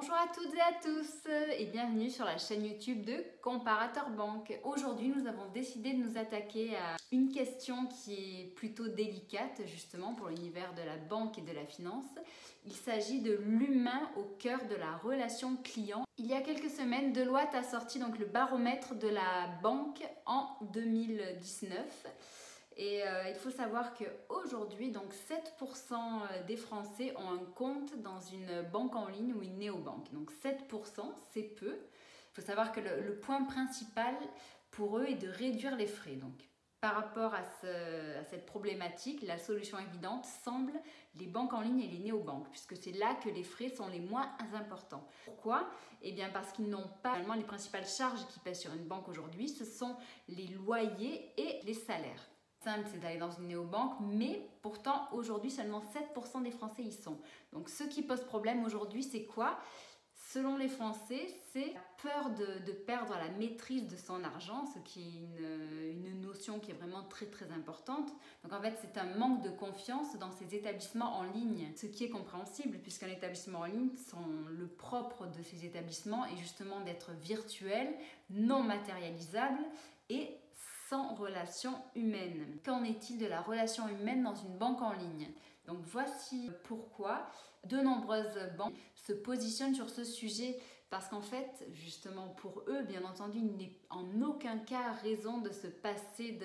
Bonjour à toutes et à tous et bienvenue sur la chaîne YouTube de Comparateur Banque. Aujourd'hui, nous avons décidé de nous attaquer à une question qui est plutôt délicate justement pour l'univers de la banque et de la finance. Il s'agit de l'humain au cœur de la relation client. Il y a quelques semaines, Deloitte a sorti donc le baromètre de la banque en 2019. Et il faut savoir qu'aujourd'hui, donc 7% des Français ont un compte dans une banque en ligne ou une néobanque. Donc 7%, c'est peu. Il faut savoir que le point principal pour eux est de réduire les frais. Donc par rapport à cette problématique, la solution évidente semble les banques en ligne et les néobanques, puisque c'est là que les frais sont les moins importants. Pourquoi ? Eh bien parce qu'ils n'ont pas finalement les principales charges qui pèsent sur une banque aujourd'hui, ce sont les loyers et les salaires. Simple, c'est d'aller dans une néobanque, mais pourtant aujourd'hui seulement 7% des Français y sont. Donc ce qui pose problème aujourd'hui, c'est quoi ? Selon les Français, c'est la peur de perdre la maîtrise de son argent, ce qui est une notion qui est vraiment très très importante. Donc en fait, c'est un manque de confiance dans ces établissements en ligne, ce qui est compréhensible puisqu'un établissement en ligne, le propre de ces établissements est justement d'être virtuel, non matérialisable et sans relation humaine. Qu'en est-il de la relation humaine dans une banque en ligne ? Donc voici pourquoi de nombreuses banques se positionnent sur ce sujet parce qu'en fait, justement pour eux, bien entendu, il n'est en aucun cas raison de se passer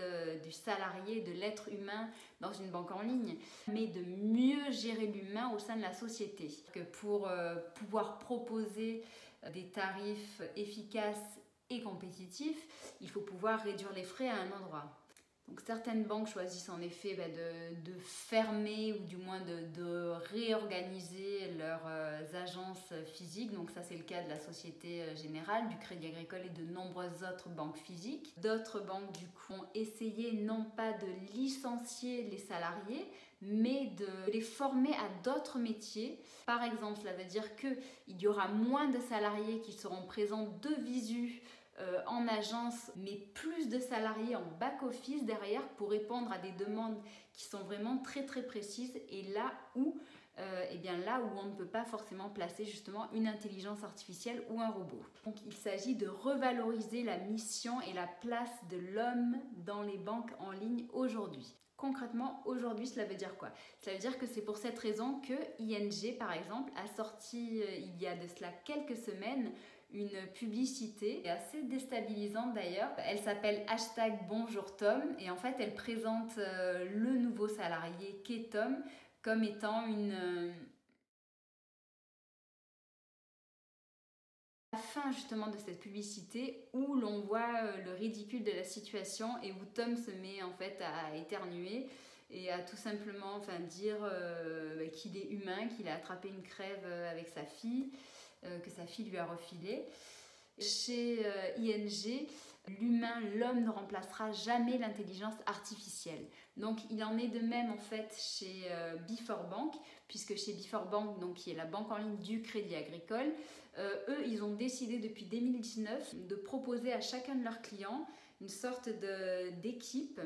du salarié, de l'être humain dans une banque en ligne, mais de mieux gérer l'humain au sein de la société. Que pour pouvoir proposer des tarifs efficaces et compétitif, il faut pouvoir réduire les frais à un endroit. Donc certaines banques choisissent en effet de fermer ou du moins de réorganiser leurs agences physiques. Donc ça c'est le cas de la Société Générale, du Crédit Agricole et de nombreuses autres banques physiques. D'autres banques du coup ont essayé non pas de licencier les salariés, mais de les former à d'autres métiers. Par exemple, cela veut dire qu'il y aura moins de salariés qui seront présents de visu en agence, mais plus de salariés en back-office derrière pour répondre à des demandes qui sont vraiment très très précises et là où on ne peut pas forcément placer justement une intelligence artificielle ou un robot. Donc il s'agit de revaloriser la mission et la place de l'homme dans les banques en ligne aujourd'hui. Concrètement, aujourd'hui, cela veut dire quoi ? Cela veut dire que c'est pour cette raison que ING, par exemple, a sorti il y a de cela quelques semaines une publicité assez déstabilisante d'ailleurs. Elle s'appelle #BonjourTom et en fait elle présente le nouveau salarié qu'est Tom comme étant la fin justement de cette publicité où l'on voit le ridicule de la situation et où Tom se met en fait à éternuer et à tout simplement dire qu'il est humain, qu'il a attrapé une crève avec sa fille, que sa fille lui a refilé. Chez ING, l'homme ne remplacera jamais l'intelligence artificielle. Donc il en est de même en fait chez Before-Bank, puisque chez Before-Bank, donc qui est la banque en ligne du Crédit Agricole, eux ils ont décidé depuis 2019 de proposer à chacun de leurs clients une sorte d'équipe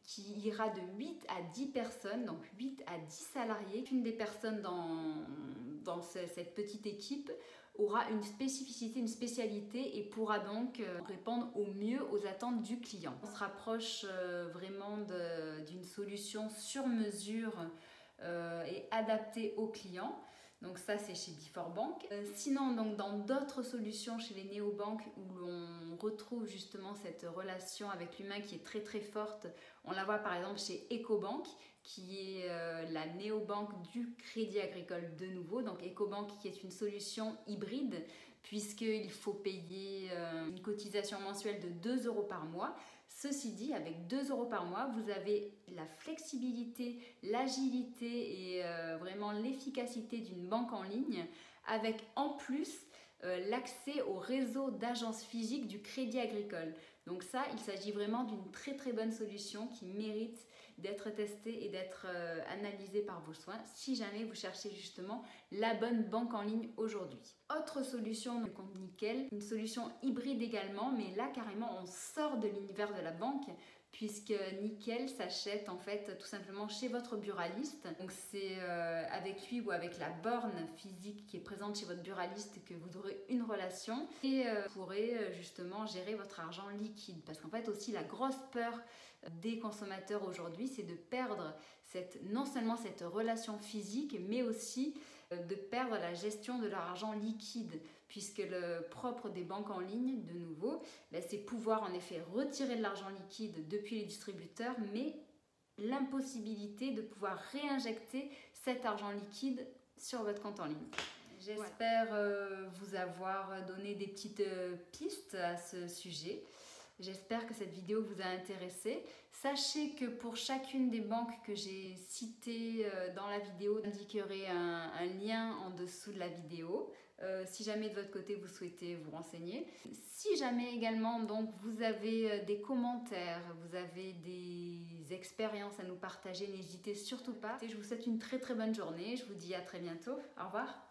qui ira de 8 à 10 personnes, donc 8 à 10 salariés. Une des personnes dans cette petite équipe aura une spécificité, une spécialité et pourra donc répondre au mieux aux attentes du client. On se rapproche vraiment d'une solution sur mesure et adaptée au client. Donc ça c'est chez Before-Bank. Sinon donc dans d'autres solutions chez les néobanques où l'on retrouve justement cette relation avec l'humain qui est très très forte, on la voit par exemple chez Ecobank qui est la néobanque du Crédit Agricole de nouveau. Donc Ecobank qui est une solution hybride puisqu'il faut payer une cotisation mensuelle de 2 € par mois. Ceci dit, avec 2 € par mois, vous avez la flexibilité, l'agilité et vraiment l'efficacité d'une banque en ligne avec en plus l'accès au réseau d'agences physiques du Crédit Agricole. Donc ça, il s'agit vraiment d'une très très bonne solution qui mérite d'être testée et d'être analysée par vos soins si jamais vous cherchez justement la bonne banque en ligne aujourd'hui. Autre solution de compte nickel, une solution hybride également, mais là carrément on sort de l'univers de la banque puisque Nickel s'achète en fait tout simplement chez votre buraliste. Donc c'est avec lui ou avec la borne physique qui est présente chez votre buraliste que vous aurez une relation et vous pourrez justement gérer votre argent liquide. Parce qu'en fait aussi la grosse peur des consommateurs aujourd'hui, c'est de perdre non seulement cette relation physique, mais aussi de perdre la gestion de leur argent liquide, puisque le propre des banques en ligne, de nouveau, c'est pouvoir en effet retirer de l'argent liquide depuis les distributeurs, mais l'impossibilité de pouvoir réinjecter cet argent liquide sur votre compte en ligne. J'espère vous avoir donné des petites pistes à ce sujet. J'espère que cette vidéo vous a intéressé. Sachez que pour chacune des banques que j'ai citées dans la vidéo, j'indiquerai un lien en dessous de la vidéo. Si jamais de votre côté vous souhaitez vous renseigner. Si jamais également donc vous avez des commentaires, vous avez des expériences à nous partager, n'hésitez surtout pas. Je vous souhaite une très très bonne journée. Je vous dis à très bientôt. Au revoir.